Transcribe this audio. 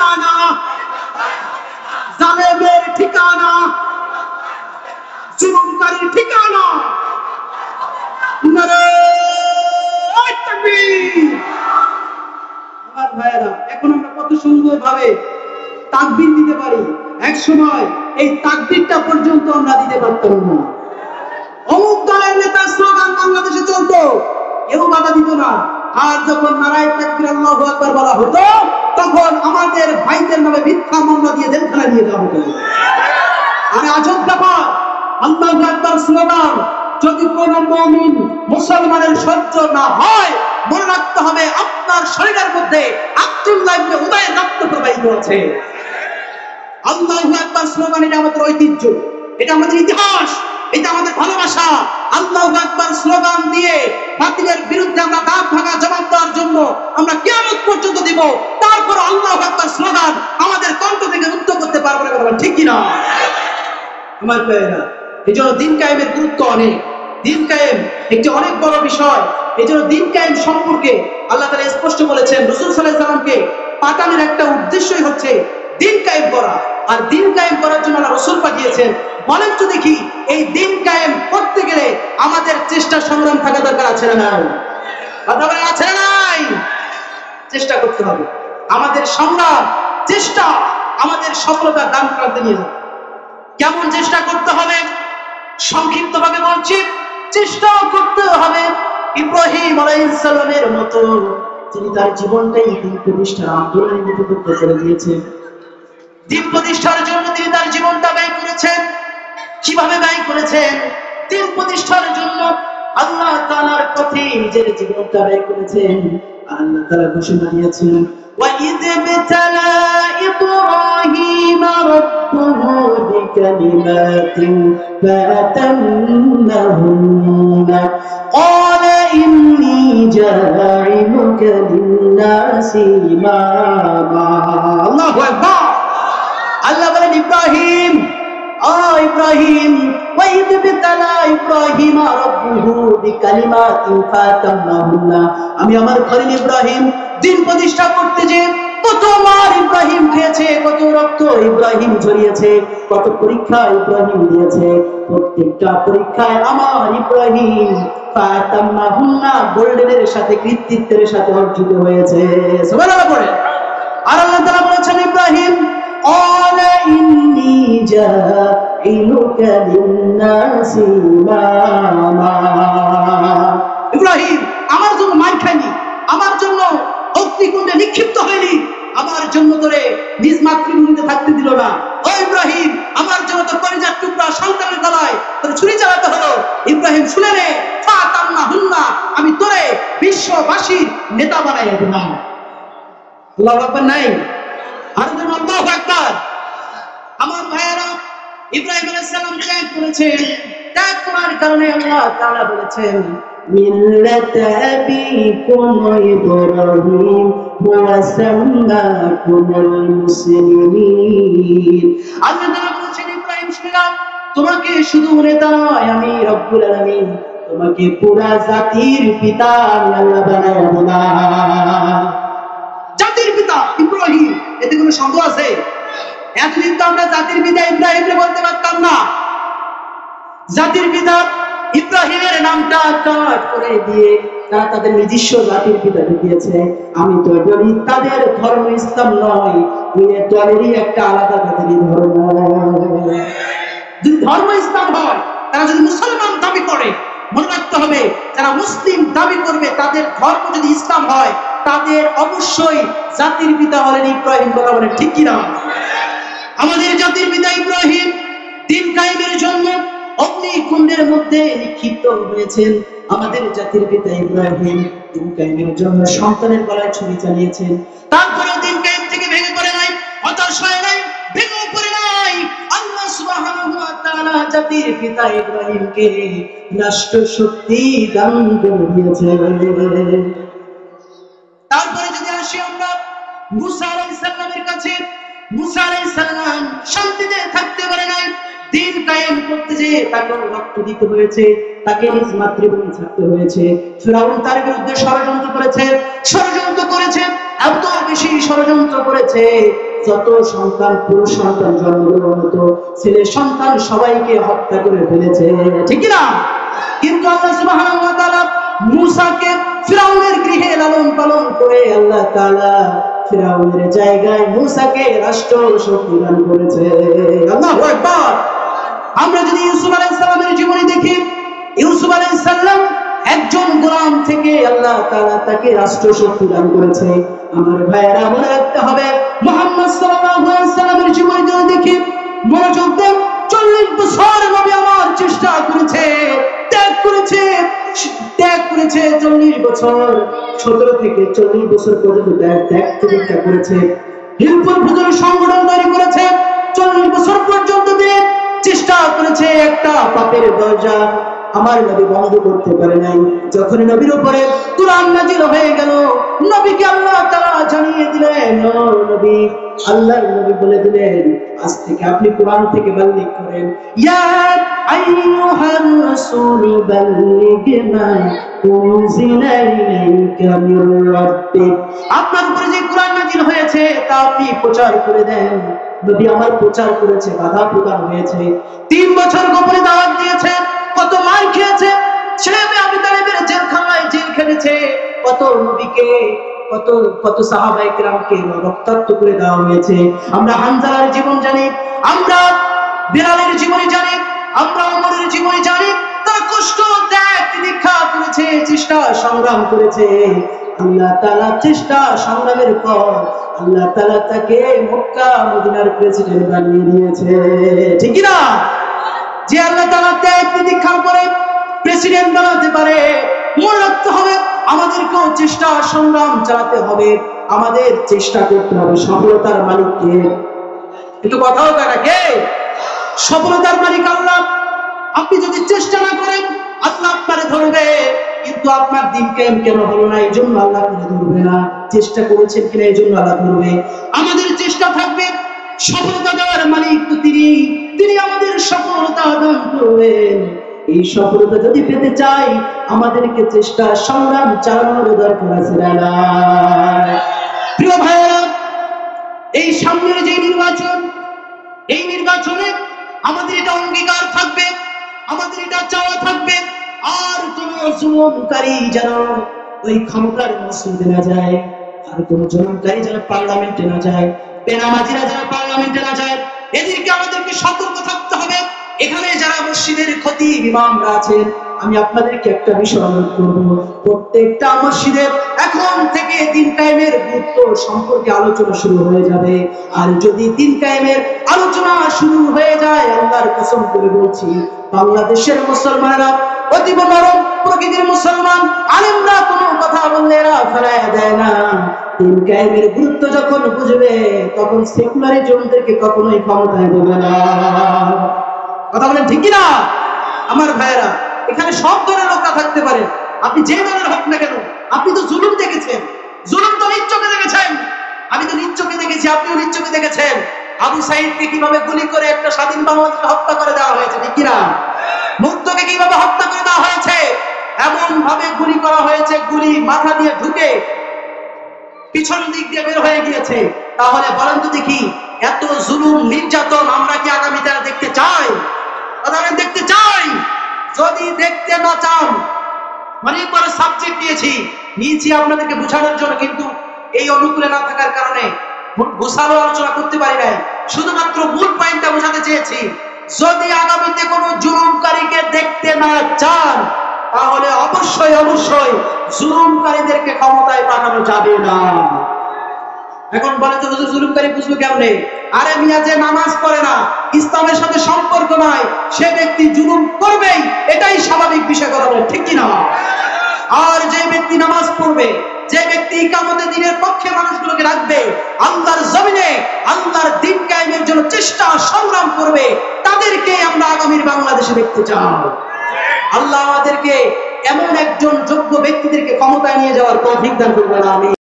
ঠিকানা, জালেমের ঠিকানা, জুলুমকারীর ঠিকানা। নারায়ে তাকবীর। আমার ভাইয়েরা, এখন আমরা কত সুন্দর ভাবে তাকবীর দিতে পারি, এক সময় এই তাকবীরটা পর্যন্ত আমরা দিতে পারতাম না। অমুক দলের নেতার স্লোগান বাংলাদেশে চলতো, কেউ বাধা দিত না। আর যখন নারায়ে তাকবীর আল্লাহু আকবার বলা হতো, তখন আমাদের ভাইদের নামে মিথ্যা মামলা দিয়ে জেলখানায় নিয়ে যাওয়া হতো। আর আজব ব্যাপার, আল্লাহু আকবার স্লোগান যদি কোন মুমিন মুসলমানের সহ্য না হয়, মনে রাখতে হবে আপনার শরীরের মধ্যে আব্দুল্লাহ ইবনে উবাইয়ের রক্ত প্রবাহিত আছে। আল্লাহু আকবার স্লোগান এটা আমাদের ঐতিহ্য, এটা আমাদের ইতিহাস, এটা আমাদের ভালোবাসা। আল্লাহু আকবার স্লোগান দিয়ে বাতিলের বিরুদ্ধে আমরা দাঁত ভাঙা জবাব দেওয়ার জন্য আমরা কিয়ামত পর্যন্ত দিব। তারপর আল্লাহু আকবার স্লোগান আমাদের কণ্ঠ থেকে রুদ্ধ করতে পারবে না, কথা ঠিক কি না? আমার ভাইয়েরা, এজন্য দিন কায়েমের গুরুত্ব অনেক। দিন কায়েম একটি অনেক বড় বিষয়। এজন্য দিন কায়েম সম্পর্কে আল্লাহ তাআলা স্পষ্ট বলেছেন, রাসূল সাল্লাল্লাহু আলাইহি ওয়াসাল্লামকে পাঠানোর একটা উদ্দেশ্যই হচ্ছে দিন কায়েম করা। আর দিন কায়েম করার জন্য আল্লাহ রাসূল পাঠিয়েছেন। বলেন তো দেখি, এই দিন কায়েম করতে গেলে আমাদের চেষ্টা সংগ্রাম থাকা দরকার আছে না নাই? কথা বলেন, আছে না নাই? চেষ্টা করতে হবে। আমাদের সংগ্রাম, চেষ্টা আমাদের সফলতার দান প্রান্তে নিয়ে যাবে। কেমন চেষ্টা করতে হবে? সংক্ষিপ্ত ভাবে বলছি, চেষ্টা করতে হবে ইব্রাহিম আলাইহিস সালামের মতো, যিনি তার জীবনটাই দিন প্রতিষ্ঠার আন্দোলনে নিবেদিত করে দিয়েছেন। দিন প্রতিষ্ঠার জন্য তিনি তার জীবনটা ব্যয় করেছেন। কিভাবে ব্যয় করেছেন? দিন প্রতিষ্ঠার জন্য আল্লাহ তাআলার পথে নিজের জীবনটা ব্যয় করেছেন। আল্লাহ তাআলা ঘোষণা দিয়েছেন, وَإِذِ ابْتَلَى إِبْرَاهِيمَ رَبُّهُ بِكَلِمَاتٍ فَأَتَمَّهُنَّ قَالَ إِنِّي جَاعِلُكَ لِلنَّاسِ إِمَامًا। আল্লাহু আকবার। আল্লাহ বলেন, ইব্রাহিম, ইব্রাহিম, وَإِذِ ابْتَلَى إِبْرَاهِيمَ رَبُّهُ بِكَلِمَاتٍ فَأَتَمَّهُنَّ। আমি আমার খলিল ইব্রাহিম দিন প্রতিষ্ঠা করতে যে কত মার ইব্রাহিম খেয়েছে, কত রক্ত ইব্রাহিম ঝরিয়েছে, কত পরীক্ষা ইব্রাহিম দিয়েছে, প্রত্যেকটা পরীক্ষায় আমার ইব্রাহিম ফাতাম্মাহুন্না গোল্ডেনের সাথে, কৃতিত্বের সাথে অর্জিত হয়েছে। সুবহানাল্লাহ পড়ে। আর আল্লাহ তাআলা বলেছেন, ইব্রাহিম ক্বালা ইন্নী জাইলুকা লিন-নাসি ইমামা। ইব্রাহিম আমার জন্য মার খায়নি, আমার জন্য অগ্নিকুণ্ডে নিক্ষিপ্ত হয়নি, আমার জন্য তোরে নিজ মাতৃভূমিতে থাকতে দিল না। ও ইব্রাহিম, আমার জন্য তোর কলিজার টুকরা সন্তানের গলায় তোর ছুরি চালাতে হলো। ইব্রাহিম শুনে নে, ফাতাম্মাহুন্না, আমি তোরে বিশ্ববাসীর নেতা বানাইয়া দিলাম। আল্লাহু আকবার নাই? আর যেন আল্লাহু আকবার। আমার ভাইয়েরা, ইব্রাহিম আলাইহিস সালাম ত্যাগ করেছেন। ত্যাগ করার কারণে আল্লাহ তাআলা বলেছেন, মিল্লাতা আবিকুম ইব্রাহিম ওয়া সাম্মাকুমুল মুসলিমিন। আল্লাহ তাআলা বলেছেন, ইব্রাহিম শুনলাম, তোমাকে শুধু নেতা নয়, আমি রব্বুল আলামিন তোমাকে পুরা জাতির পিতা আমি আল্লাহ বানায়া দিলাম। জাতির পিতা ইব্রাহিম, এতে কোনো সন্দেহ আছে? এতদিন তো আমরা জাতির পিতা ইব্রাহিমকে বলতে পারতাম না। জাতির পিতা ইব্রাহিমের নামটা কাট করে দিয়ে তারা তাদের নিজস্ব জাতির পিতা দিয়েছে। আমি তো বলি, তাদের ধর্ম ইসলাম নয়, ওই দলেরই একটা আলাদা জাতির ধর্ম। যদি ধর্ম ইসলাম হয়, তারা যদি মুসলমান দাবি করে, মনে রাখতে হবে, যারা মুসলিম দাবি করবে তাদের ধর্ম যদি ইসলাম হয়, তাদের অবশ্যই জাতির পিতা হলেন ইব্রাহিম। কথা বলেন ঠিক কিনা? আমাদের জাতির পিতা ইব্রাহিম দিন কায়েমের জন্য অগ্নিকুণ্ডের মধ্যে নিক্ষিপ্ত হয়েছেন। আমাদের জাতির পিতা ইব্রাহিম দিন কায়েমের জন্য সন্তানের গলায় ছুরি চালিয়েছেন। তারপরেও দিন কায়েম থেকে ভেঙে পড়ে নাই, হতাশ হয় নাই, ভেঙে পড়ে নাই। আল্লাহ সুবহানাহু ওয়া তাআলা জাতির পিতা ইব্রাহিমকে রাষ্ট্র শক্তি দান করে দিয়েছেন। তারপরে যদি আসি আমরা মুসা আলাইহিস সালামের কাছে, মুসা আলাইহিস সালাম শান্তিতে থাকতে পারে নাই। দিন কায়েম করতে যে তাকে রক্ত দিতে হয়েছে, তাকে নিজ মাতৃভূমি ছাড়তে হয়েছে। ফিরআউন তার বিরুদ্ধে ষড়যন্ত্র করেছে, এত বেশি ষড়যন্ত্র করেছে, যত সন্তান পুরুষ সন্তান জন্ম দেওয়ার মতো ছেলে সন্তান সবাইকে হত্যা করে ফেলেছে, ঠিক না? কিন্তু আল্লাহ সুবহানাহু ওয়া তাআলা মূসাকে ফিরাউনের গৃহে লালন পালন করে আল্লাহ তাআলা ফিরাউনের জায়গায় মূসাকে রাষ্ট্র শক্তি দান করেছে। আল্লাহু আকবার। আমরা যদি ইউসুফ আলাইহিস সালামের জীবনী দেখি, ইউসুফ আলাইহিস সালাম একজন গোলাম থেকে আল্লাহ তাআলা তাকে রাষ্ট্র শক্তি দান করেছে। আমার ভাইয়েরা মনে রাখতে হবে, মুহাম্মদ সাল্লাল্লাহু আলাইহি সাল্লামের জীবনী যদি দেখি, মনোযোগ দেন, 40 বছর নবী আমার চেষ্টা করেছে, ত্যাগ করেছে 40 বছর, 17 থেকে 40 বছর পর্যন্ত ত্যাগ প্রতিষ্ঠা করেছে। হিলপুর ফুজুর সংগঠন তৈরি করেছে, 40 বছর পর্যন্ত দিয়ে চেষ্টা করেছে, একটা পাপের দরজা আমার নবী বন্ধ করতে পারে নাই। যখন নবীর উপরে কুরআন নাযিল হয়ে গেল, নবীকে আল্লাহ তাআলা জানিয়ে দিলেন, ও নবী, আল্লাহর নবী বলে দিলেন, আজ থেকে আপনি কুরআন থেকে বাল্লিগ করেন, ইয়া আইয়ুহার রাসূল বাল্লিগ মা উনজিলা ইলাইকা মির রাব্বিক। আপনার উপরে যে কুরআন নাযিল হয়েছে তা আপনি প্রচার করে দেন। নবী আমার প্রচার করেছে, বাধা প্রদান হয়েছে, 3 বছর গোপনে দাওয়াত দিয়েছে, কত মার খেয়েছে, ছেলে মেয়ে আবু তালেবের জেলখানায় জেল খেটেছে, কত নবীকে কত সাহাবায়ে কেরামকে রক্তাক্ত করে দেওয়া হয়েছে। আমরা হানজালার জীবন জানি, আমরা বিলালের জীবনী জানি, আমরা ওমরের জীবনী জানি, তারা কষ্ট ত্যাগ দীক্ষা করেছে, চেষ্টা সংগ্রাম করেছে। আল্লাহ তাআলা চেষ্টা সংগ্রামের পর আল্লাহ তাআলা তাকে মক্কা মদিনার প্রেসিডেন্ট বানিয়ে দিয়েছে, ঠিক না? যে আল্লাহ তাআলা ত্যাগ দীক্ষার পরে প্রেসিডেন্ট বানাতে পারে, মনে রাখতে হবে আমাদেরকেও চেষ্টা সংগ্রাম চালাতে হবে, আমাদের চেষ্টা করতে হবে। সফলতার মালিক কে? একটু কথা হবে না, কে সফলতার মালিক? আল্লাহ। আপনি যদি চেষ্টা না করেন আল্লাহ আপনারে ধরবে, কিন্তু আপনার দিন কায়েম কেন হলো না এই জন্য আল্লাহ আপনারে ধরবে না, চেষ্টা করেছেন কিনা এই জন্য আল্লাহ ধরবে। আমাদের চেষ্টা থাকবে, সফলতা দেওয়ার মালিক তো তিনি আমাদের সফলতা দান করবেন। এই সফলতা যদি পেতে চাই আমাদেরকে চেষ্টা সংগ্রাম চালানোর দরকার আছে। প্রিয় ভাইয়েরা, এই সামনের যে নির্বাচন, এই নির্বাচনে আমাদের এটা অঙ্গীকার থাকবে, আমাদের এটা চাওয়া থাকবে, আর কোন জুলুমকারী যেন ওই ক্ষমতার মসজিদে না যায়, আর কোন জুলুমকারী যেন পার্লামেন্টে না যায়, বেনামাজিরা যেন পার্লামেন্টে না যায়, এদেরকে আমাদেরকে সতর্ক থাকতে হবে। এখানে যারা মসজিদের খতিব ইমামরা আছেন, আমি আপনাদেরকে একটা বিষয় অনুরোধ করব, প্রত্যেকটা মসজিদে এখন থেকে দিন কায়েমের গুরুত্ব সম্পর্কে আলোচনা শুরু হয়ে যাবে। আর যদি দিন কায়েমের আলোচনা শুরু হয়ে যায়, আল্লাহর কসম করে বলছি, বাংলাদেশের মুসলমানরা অতীব নরম প্রকৃতির মুসলমান, আলেমরা কোনো কথা বললে এরা ফেলায় দেয় না। দিন কায়েমের গুরুত্ব যখন বুঝবে তখন সেকুলারিজমদেরকে কখনোই ক্ষমতায় দেবে না। কথা বলেন ঠিক কিনা? আমার ভাইয়েরা, এখানে সব ধরনের লোকরা থাকতে পারে, আপনি যে দলের হোক না কেন, আপনি তো জুলুম দেখেছেন, জুলুম তো নিজ চোখে দেখেছেন, আমি তো নিজ চোখে দেখেছি, আপনিও নিজ চোখে দেখেছেন। আবু সাঈদকে কিভাবে গুলি করে একটা স্বাধীন বাংলাদেশকে হত্যা করে দেওয়া হয়েছে, ঠিক কিনা? মুগ্ধকে কিভাবে হত্যা করে দেওয়া হয়েছে, এমন ভাবে গুলি করা হয়েছে, গুলি মাথা দিয়ে ঢুকে পিছন দিক দিয়ে বের হয়ে গিয়েছে। তাহলে বলেন তো দেখি, এত জুলুম নির্যাতন আমরা কি আগামীতে দেখতে চাই? দেখতে চাই? যদি দেখতে না চান, অনেকবার সাবজেক্ট নিয়েছি আপনাদেরকে বোঝানোর জন্য, কিন্তু এই অনুকূলে না থাকার কারণে গোছালো আলোচনা করতে পারি নাই, শুধুমাত্র মূল পয়েন্টটা বোঝাতে চেয়েছি। যদি আগামীতে কোনো জুলুমকারীকে দেখতে না চান, তাহলে অবশ্যই জুলুমকারীদেরকে ক্ষমতায় পাঠানো যাবে না। এখন বলে তো হুজুর জুলুমকারী বুঝবো কেমনে? আরে মিয়া, যে নামাজ পড়ে না, ইসলামের সাথে সম্পর্ক নাই, সে ব্যক্তি জুলুম করবেই, এটাই স্বাভাবিক বিষয়, কথা বলে ঠিক কিনা? আর যে ব্যক্তি নামাজ পড়বে, যে ব্যক্তি ইকামতে দ্বীনের পক্ষে মানুষগুলোকে রাখবে, আল্লাহর জমিনে আল্লাহর দ্বীন কায়েমের জন্য চেষ্টা সংগ্রাম করবে, তাদেরকে আমরা আগামীর বাংলাদেশে দেখতে চাই। আল্লাহ আমাদেরকে এমন একজন যোগ্য ব্যক্তিদেরকে ক্ষমতায় নিয়ে যাওয়ার তৌফিক দান করবেন। আমি